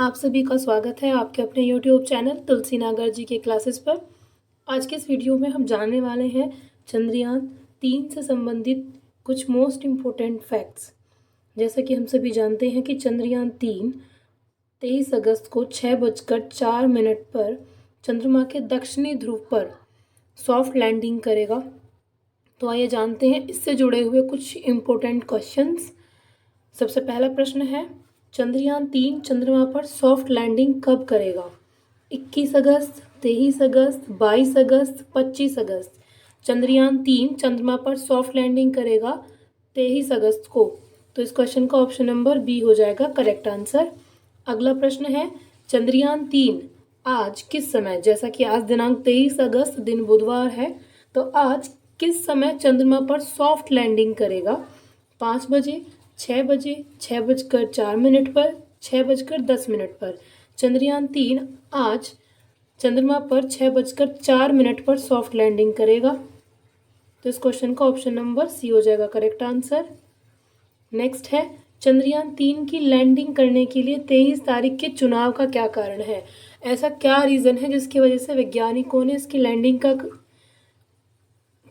आप सभी का स्वागत है आपके अपने YouTube चैनल तुलसी नागर जी के क्लासेस पर। आज के इस वीडियो में हम जानने वाले हैं चंद्रयान 3 से संबंधित कुछ मोस्ट इम्पोर्टेंट फैक्ट्स। जैसा कि हम सभी जानते हैं कि चंद्रयान 3 23 अगस्त को 6:04 पर चंद्रमा के दक्षिणी ध्रुव पर सॉफ्ट लैंडिंग करेगा। तो आइए जानते हैं इससे जुड़े हुए कुछ इम्पोर्टेंट क्वेश्चंस। सबसे पहला प्रश्न है, चंद्रयान 3 चंद्रमा पर सॉफ्ट लैंडिंग कब करेगा? 21 अगस्त, 23 अगस्त, 22 अगस्त, 25 अगस्त। चंद्रयान 3 चंद्रमा पर सॉफ्ट लैंडिंग करेगा 23 अगस्त को। तो इस क्वेश्चन का ऑप्शन नंबर बी हो जाएगा करेक्ट आंसर। अगला प्रश्न है, चंद्रयान 3 आज किस समय, जैसा कि आज दिनांक 23 अगस्त दिन बुधवार है, तो आज किस समय चंद्रमा पर सॉफ्ट लैंडिंग करेगा? 5 बजे, 6 बजे, 6:04 पर, 6:10 पर। चंद्रयान 3 आज चंद्रमा पर 6:04 पर सॉफ्ट लैंडिंग करेगा। तो इस क्वेश्चन का ऑप्शन नंबर सी हो जाएगा करेक्ट आंसर। नेक्स्ट है, चंद्रयान 3 की लैंडिंग करने के लिए 23 तारीख के चुनाव का क्या कारण है? ऐसा क्या रीज़न है जिसकी वजह से वैज्ञानिकों ने इसकी लैंडिंग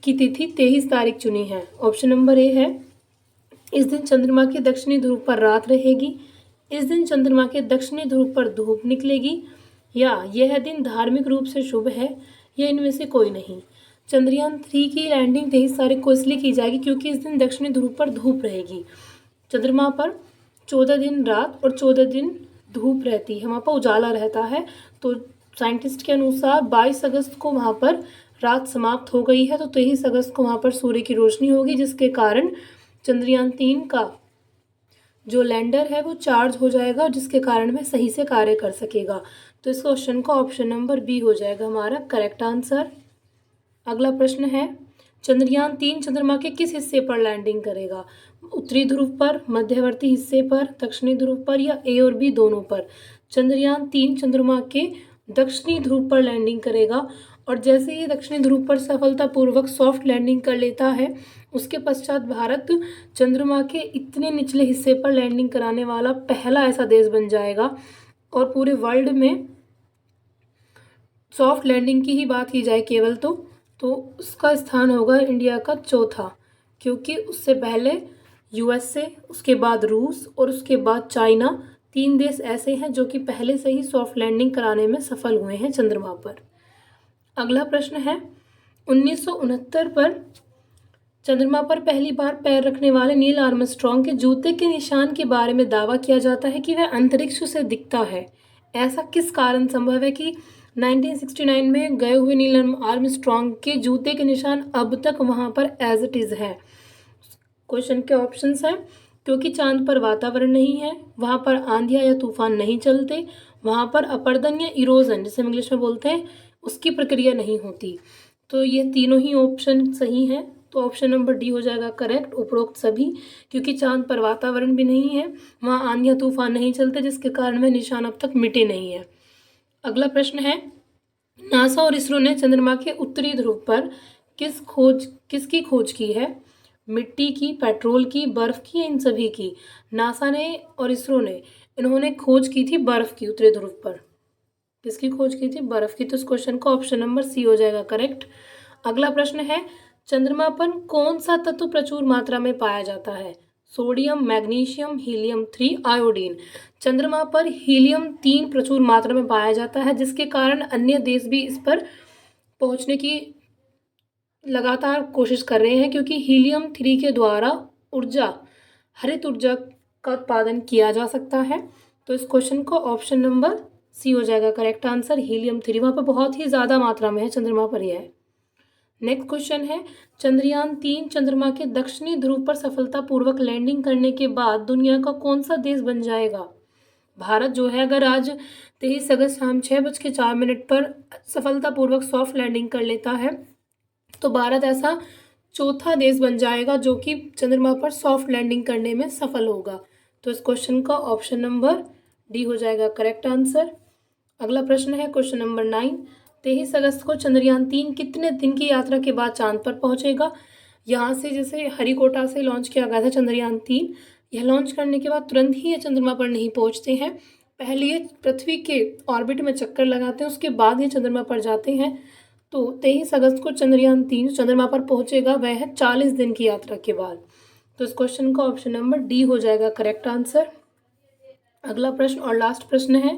की तिथि 23 तारीख चुनी है? ऑप्शन नंबर ए है, इस दिन चंद्रमा के दक्षिणी ध्रुव पर रात रहेगी, इस दिन चंद्रमा के दक्षिणी ध्रुव पर धूप निकलेगी, या यह दिन धार्मिक रूप से शुभ है, या इनमें से कोई नहीं। चंद्रयान 3 की लैंडिंग 23 तारीख को इसलिए की जाएगी क्योंकि इस दिन दक्षिणी ध्रुव पर धूप रहेगी। चंद्रमा पर 14 दिन रात और 14 दिन धूप रहती है, वहाँ पर उजाला रहता है। तो साइंटिस्ट के अनुसार 22 अगस्त को वहाँ पर रात समाप्त हो गई है, तो 23 अगस्त को वहाँ पर सूर्य की रोशनी होगी, जिसके कारण चंद्रयान 3 का जो लैंडर है वो चार्ज हो जाएगा, जिसके कारण वह सही से कार्य कर सकेगा। तो इस क्वेश्चन का ऑप्शन नंबर बी हो जाएगा हमारा करेक्ट आंसर। अगला प्रश्न है, चंद्रयान 3 चंद्रमा के किस हिस्से पर लैंडिंग करेगा? उत्तरी ध्रुव पर, मध्यवर्ती हिस्से पर, दक्षिणी ध्रुव पर, या ए और बी दोनों पर? चंद्रयान 3 चंद्रमा के दक्षिणी ध्रुव पर लैंडिंग करेगा, और जैसे ही दक्षिणी ध्रुव पर सफलतापूर्वक सॉफ्ट लैंडिंग कर लेता है, उसके पश्चात भारत चंद्रमा के इतने निचले हिस्से पर लैंडिंग कराने वाला पहला ऐसा देश बन जाएगा। और पूरे वर्ल्ड में सॉफ्ट लैंडिंग की ही बात की जाए केवल तो उसका स्थान होगा इंडिया का चौथा, क्योंकि उससे पहले USA, उसके बाद रूस और उसके बाद चाइना, 3 देश ऐसे हैं जो कि पहले से ही सॉफ्ट लैंडिंग कराने में सफल हुए हैं चंद्रमा पर। अगला प्रश्न है, 1969 पर चंद्रमा पर पहली बार पैर रखने वाले नील आर्मस्ट्रॉन्ग के जूते के निशान के बारे में दावा किया जाता है कि वह अंतरिक्ष से दिखता है। ऐसा किस कारण संभव है कि 1969 में गए हुए नील आर्मस्ट्रॉन्ग के जूते के निशान अब तक वहां पर एज इट इज़ है? क्वेश्चन के ऑप्शंस हैं, क्योंकि चांद पर वातावरण नहीं है, वहां पर आंधियां या तूफान नहीं चलते, वहां पर अपरदन या इरोजन जिसे हम इंग्लिश में बोलते हैं उसकी प्रक्रिया नहीं होती। तो ये तीनों ही ऑप्शन सही हैं। तो ऑप्शन नंबर डी हो जाएगा करेक्ट, उपरोक्त सभी, क्योंकि चांद पर वातावरण भी नहीं है, वहाँ आंधियाँ तूफान नहीं चलते, जिसके कारण वह निशान अब तक मिटे नहीं है। अगला प्रश्न है, नासा और इसरो ने चंद्रमा के उत्तरी ध्रुव पर किसकी खोज की है? मिट्टी की, पेट्रोल की, बर्फ की, या इन सभी की? नासा ने और इसरो ने इन्होंने खोज की थी बर्फ की उत्तरी ध्रुव पर। किसकी खोज की थी? बर्फ की। तो इस क्वेश्चन का ऑप्शन नंबर सी हो जाएगा करेक्ट। अगला प्रश्न है, चंद्रमा पर कौन सा तत्व प्रचुर मात्रा में पाया जाता है? Sodium, magnesium, helium-3, iodine. चंद्रमा पर हीलियम-3 प्रचुर मात्रा में पाया जाता है, जिसके कारण अन्य देश भी इस पर पहुंचने की लगातार कोशिश कर रहे हैं, क्योंकि हीलियम-3 के द्वारा हरित ऊर्जा का उत्पादन किया जा सकता है। तो इस क्वेश्चन को ऑप्शन नंबर सी हो जाएगा करेक्ट आंसर, हीलियम-3 वहाँ पर बहुत ही ज़्यादा मात्रा में है, चंद्रमा पर यह है। नेक्स्ट क्वेश्चन है, चंद्रयान 3 चंद्रमा के दक्षिणी ध्रुव पर सफलतापूर्वक लैंडिंग करने के बाद दुनिया का कौन सा देश बन जाएगा? भारत जो है, अगर आज 23 अगस्त शाम 6:04 पर सफलतापूर्वक सॉफ्ट लैंडिंग कर लेता है, तो भारत ऐसा चौथा देश बन जाएगा जो कि चंद्रमा पर सॉफ्ट लैंडिंग करने में सफल होगा। तो इस क्वेश्चन का ऑप्शन नंबर डी हो जाएगा करेक्ट आंसर। अगला प्रश्न है क्वेश्चन नंबर 9, 23 अगस्त को चंद्रयान 3 कितने दिन की यात्रा के बाद चांद पर पहुंचेगा? यहाँ से जैसे हरिकोटा से लॉन्च किया गया था चंद्रयान 3, यह लॉन्च करने के बाद तुरंत ही ये चंद्रमा पर नहीं पहुंचते हैं, पहले ये पृथ्वी के ऑर्बिट में चक्कर लगाते हैं, उसके बाद ये चंद्रमा पर जाते हैं। तो 23 अगस्त को चंद्रयान 3 चंद्रमा पर पहुंचेगा, वह है 40 दिन की यात्रा के बाद। तो इस क्वेश्चन का ऑप्शन नंबर डी हो जाएगा करेक्ट आंसर। अगला प्रश्न और लास्ट प्रश्न है,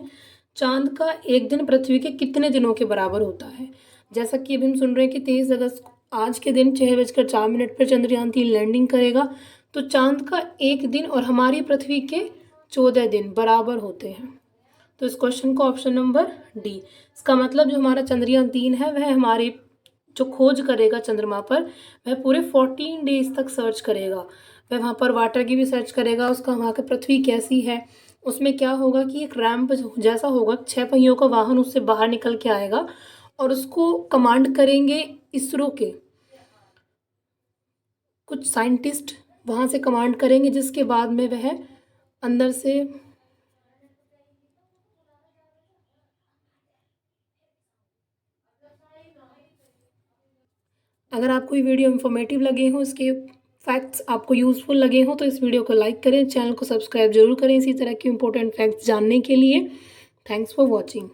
चांद का एक दिन पृथ्वी के कितने दिनों के बराबर होता है? जैसा कि अभी हम सुन रहे हैं कि 23 अगस्त आज के दिन 6:04 पर चंद्रयान 3 लैंडिंग करेगा, तो चांद का एक दिन और हमारी पृथ्वी के 14 दिन बराबर होते हैं। तो इस क्वेश्चन का ऑप्शन नंबर डी। इसका मतलब जो हमारा चंद्रयान 3 है वह हमारी जो खोज करेगा चंद्रमा पर, वह पूरे 14 डेज तक सर्च करेगा। वह वहाँ पर वाटर की भी सर्च करेगा, उसका वहाँ की पृथ्वी कैसी है, उसमें क्या होगा कि एक रैंप जैसा होगा, 6 पहियों का वाहन उससे बाहर निकल के आएगा और उसको कमांड करेंगे इसरो के कुछ साइंटिस्ट, वहाँ से कमांड करेंगे, जिसके बाद में वह अंदर से अगर आपको ये वीडियो इन्फॉर्मेटिव लगे हों, इसके फैक्ट्स आपको यूज़फुल लगे हों, तो इस वीडियो को लाइक करें, चैनल को सब्सक्राइब जरूर करें इसी तरह के इंपॉर्टेंट फैक्ट्स जानने के लिए। Thanks for watching.